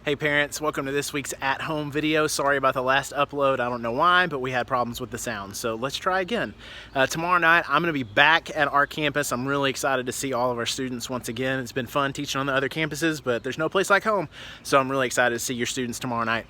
Hey parents, welcome to this week's at-home video. Sorry about the last upload, I don't know why, but we had problems with the sound, so let's try again. Tomorrow night, I'm gonna be back at our campus. I'm really excited to see all of our students once again. It's been fun teaching on the other campuses, but there's no place like home, so I'm really excited to see your students tomorrow night.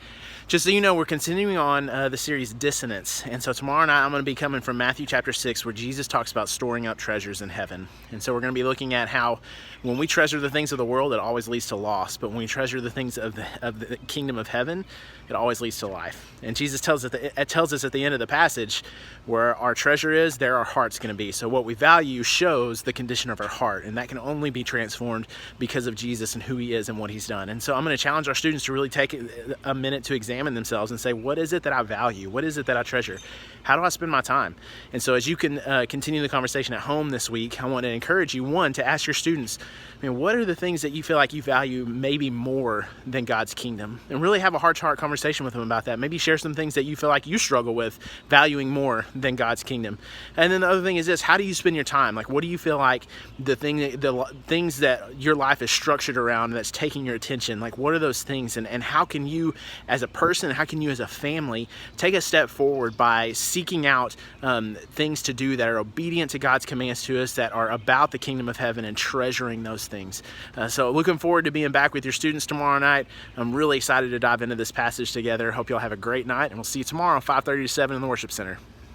Just so you know, we're continuing on the series Dissonance, and so tomorrow night I'm gonna be coming from Matthew chapter 6, where Jesus talks about storing up treasures in heaven. And so we're gonna be looking at how when we treasure the things of the world, it always leads to loss, but when we treasure the things of the kingdom of heaven, it always leads to life. And Jesus tells us at the end of the passage, where our treasure is, there our heart's going to be. So what we value shows the condition of our heart, and that can only be transformed because of Jesus and who he is and what he's done. And so I'm going to challenge our students to really take a minute to examine themselves and say, what is it that I value? What is it that I treasure? How do I spend my time? And so as you can continue the conversation at home this week, I want to encourage you, one, to ask your students, what are the things that you feel like you value maybe more than God's kingdom? And really have a heart-to-heart conversation with them about that. Maybe share some things that you feel like you struggle with valuing more than God's kingdom. And then the other thing is this: how do you spend your time? Like, what do you feel like the things that your life is structured around that's taking your attention? Like, what are those things? And how can you as a person, how can you as a family take a step forward by seeking out things to do that are obedient to God's commands to us, that are about the kingdom of heaven, and treasuring those things. So looking forward to being back with your students tomorrow night. I'm really excited to dive into this passage together. Hope y'all have a great night, and we'll see you tomorrow, 5:30 to 7 in the worship center.